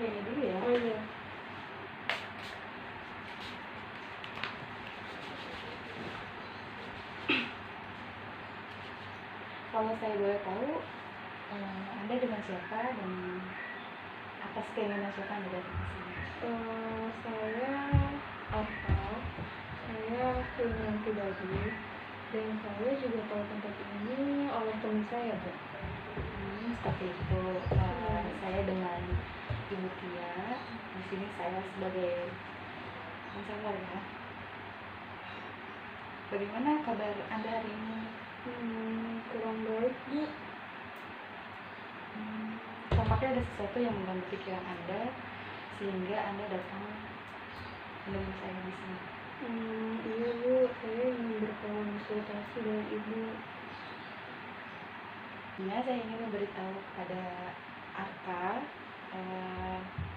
ini dulu ya. Oh iya. Kalau saya boleh tahu, Anda dengan siapa dan atas keinginan siapa Anda datang ke sini? Saya keinginan pribadi, dan saya juga tahu tempat ini oleh teman saya, Bu. Seperti itu. Saya dengan Ibu Tia. Di sini saya sebagai konselor ya. Bagaimana kabar Anda hari ini? Kurang baik, Bu. Tampaknya ada sesuatu yang mengganggu pikiran Anda sehingga Anda datang menemui saya di sini. Iya, Bu. Saya ingin berkonsultasi dengan Ibu. Ya, saya ingin memberitahu kepada Arka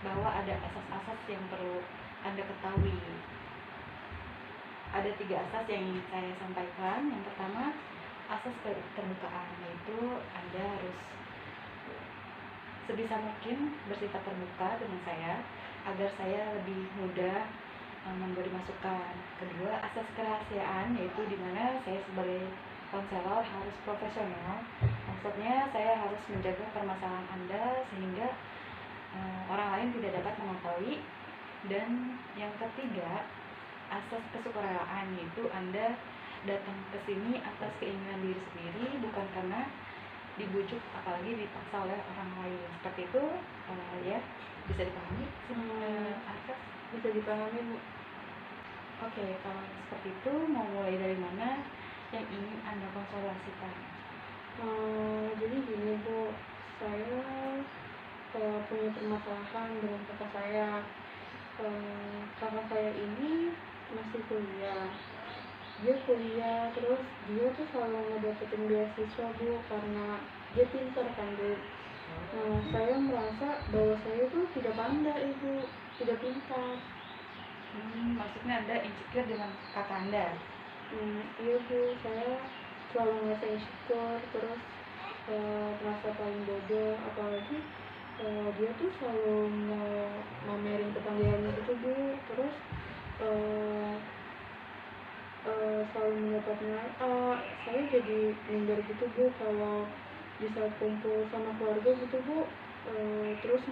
bahwa ada asas-asas yang perlu Anda ketahui. Ada 3 asas yang ingin saya sampaikan. Yang pertama, asas keterbukaan, yaitu Anda harus sebisa mungkin bersifat terbuka dengan saya agar saya lebih mudah memberi masukan. Kedua, asas kerahasiaan, yaitu dimana saya sebagai konselor harus profesional. Maksudnya saya harus menjaga permasalahan Anda sehingga orang lain tidak dapat mengetahui. Dan yang ketiga, asas kesukarela,an, yaitu Anda datang ke sini atas keinginan diri sendiri, bukan karena dibujuk apalagi dipaksa oleh orang lain. Seperti itu ya, bisa dipahami? Asas Bisa dipahami, Bu. Oke, kalau seperti itu mau mulai dari mana yang ingin Anda konsultasikan? Jadi gini, Bu, saya punya permasalahan dengan kakak saya. Kakak saya ini masih kuliah. Dia kuliah, terus dia tuh selalu ngedapetin beasiswa, Bu, karena dia pintar kan, Bu. Saya merasa bahwa saya tuh tidak pandai, Ibu, tidak pintar. Maksudnya Anda insecure dengan kakak Anda? Iya, Bu, saya selalu merasa insecure, terus merasa paling bodoh, apalagi dia tuh selalu mamerin ketangguhannya gitu, Bu. Terus selalu mendapat nilai A. Saya jadi minder gitu, Bu, kalau bisa kumpul sama keluarga gitu, Bu. Terus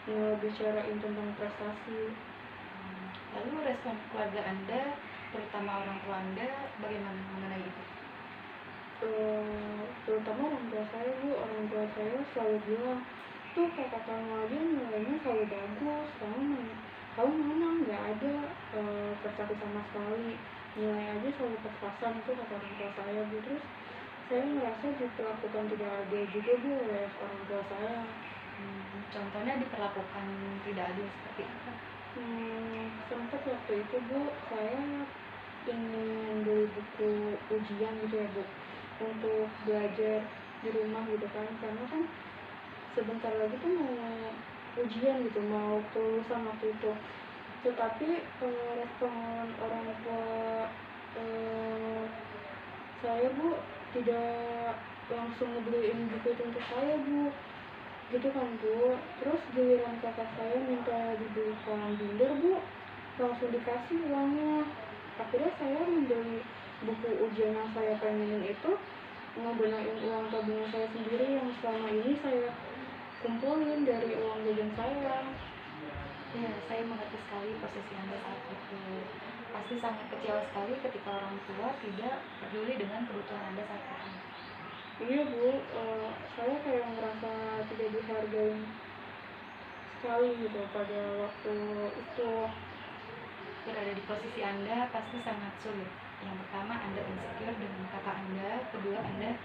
ngebicarain tentang prestasi. Lalu respon keluarga Anda, terutama orang tua Anda, bagaimana mengenai itu? Terutama orang tua saya, Bu. Orang tua saya selalu bilang, tuh kakak kamu aja nilainya selalu bagus, kamu mana nggak ada prestasi sama sekali, nilai aja selalu pas-pasan, tuh kata orang tua saya, Bu. Terus saya merasa diperlakukan tidak adil juga, Bu, oleh orang tua saya. Contohnya diperlakukan tidak adil seperti apa? Sempat waktu itu, Bu, saya ingin beli buku ujian gitu ya, Bu, untuk belajar di rumah gitu kan, karena kan sebentar lagi tuh mau ujian gitu, mau kelulusan waktu itu. Tetapi respon orang tua saya, Bu, tidak langsung ngebeliin buku itu untuk saya, Bu, gitu kan, Bu. Terus giliran kakak saya minta dibeli kolam binder, Bu, langsung dikasih uangnya. Akhirnya saya membeli buku ujian yang saya pengenin itu, ngegunain uang tabungan saya sendiri yang selama ini saya kumpulin dari uang jajan saya. Ya, saya mengerti sekali posisi Anda saat itu. Pasti sangat kecewa sekali ketika orang tua tidak peduli dengan kebutuhan Anda saat itu. Iya, Bu, saya kayak ngerasa tidak dihargain sekali gitu pada waktu itu. Berada di posisi Anda pasti sangat sulit. Yang pertama, Anda insecure dengan kakak Anda. Kedua, Anda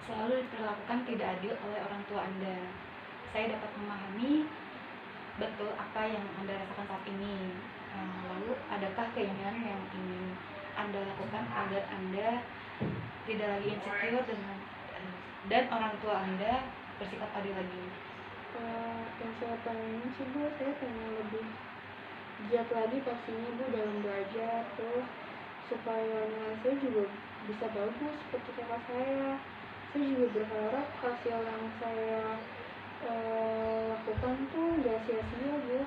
selalu diperlakukan tidak adil oleh orang tua Anda. Saya dapat memahami betul apa yang Anda rasakan saat ini. Lalu, adakah keinginan yang ingin Anda lakukan agar Anda tidak lagi insecure dengan dan orang tua Anda bersikap adil lagi? Yang saya pengen sih, Bu, saya pengen lebih giat lagi pastinya, Bu, dalam belajar, terus supaya nilai saya juga bisa bagus seperti kakak saya. Saya juga berharap hasil yang saya lakukan lakukan tuh nggak sia-sia, Bu.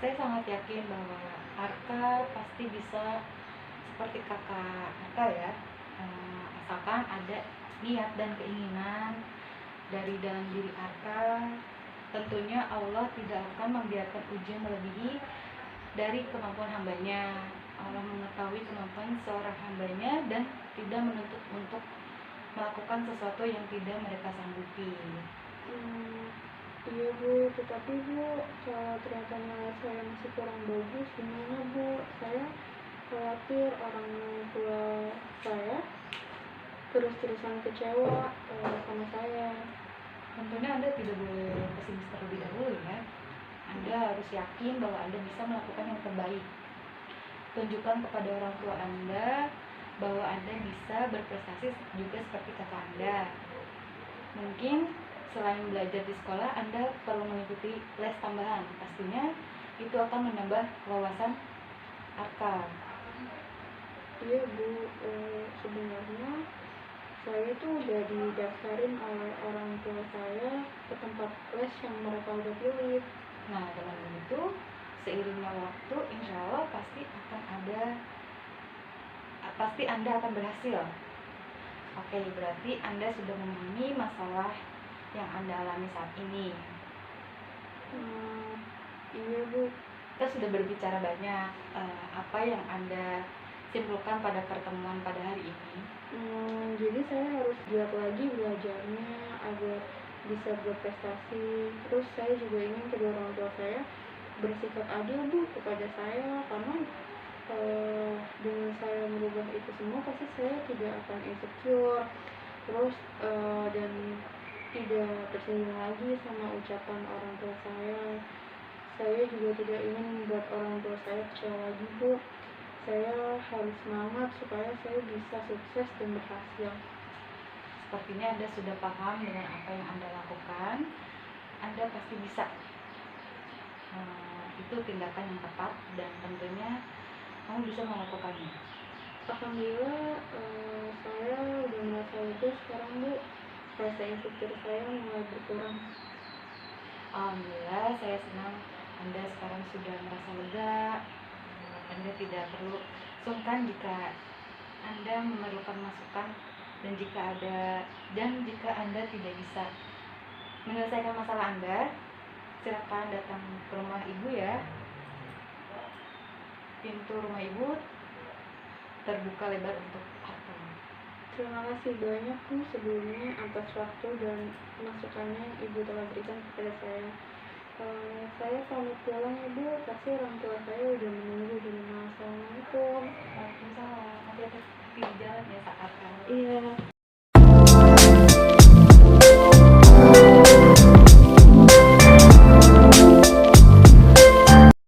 Saya sangat yakin bahwa Arka pasti bisa seperti kakak Arka ya. Asalkan ada niat dan keinginan dari dalam diri Arka, tentunya Allah tidak akan membiarkan ujian melebihi dari kemampuan hambanya. Allah mengetahui kemampuan seorang hambanya dan tidak menuntut untuk melakukan sesuatu yang tidak mereka sanggupi. Iya, Bu, tetapi Bu, kalau ternyata nilai saya masih kurang bagus, gimana, Bu? Saya khawatir orang tua saya terus-terusan kecewa sama saya. Tentunya Anda tidak boleh pesimis terlebih dahulu ya. Anda harus yakin bahwa Anda bisa melakukan yang terbaik. Tunjukkan kepada orang tua Anda bahwa Anda bisa berprestasi juga seperti kakak Anda. Mungkin selain belajar di sekolah, Anda perlu mengikuti les tambahan. Pastinya itu akan menambah wawasan Arka. Iya, Bu, sebenarnya saya itu udah didaftarin oleh orang tua saya ke tempat les yang mereka udah pilih. Nah, dengan begitu, seiringnya waktu, insya Allah pasti Anda akan berhasil. Oke, berarti Anda sudah memahami masalah yang Anda alami saat ini. Iya, Bu. Kita sudah berbicara banyak. Apa yang Anda simpulkan pada pertemuan pada hari ini? Jadi saya harus giat lagi belajarnya agar bisa berprestasi. Terus saya juga ingin kedua orang tua saya bersikap adil, Bu, kepada saya, karena dengan saya merubah itu semua pasti saya tidak akan insecure terus dan tidak tersinggung lagi sama ucapan orang tua saya juga tidak ingin membuat orang tua saya kecewa lagi, Bu. Saya harus semangat supaya saya bisa sukses dan berhasil. Sepertinya Anda sudah paham dengan apa yang Anda lakukan. Anda pasti bisa. Itu tindakan yang tepat dan tentunya kamu bisa melakukannya. Alhamdulillah, saya udah merasa lega sekarang, Bu. Rasa insecure saya mulai berkurang. Alhamdulillah, saya senang Anda sekarang sudah merasa lega. Anda tidak perlu sungkan jika Anda memerlukan masukan dan jika Anda tidak bisa menyelesaikan masalah Anda, silakan datang ke rumah Ibu ya. Pintu rumah Ibu terbuka lebar untuk Arka. Terima kasih banyak, Bu, sebelumnya atas waktu dan masukannya yang Ibu telah berikan kepada saya. Saya pamit pulang ya, Bu, pasti orang tua saya udah menunggu di rumah. Assalamualaikum. Waalaikumsalam. Hati-hati di jalan ya saat kamu. Iya.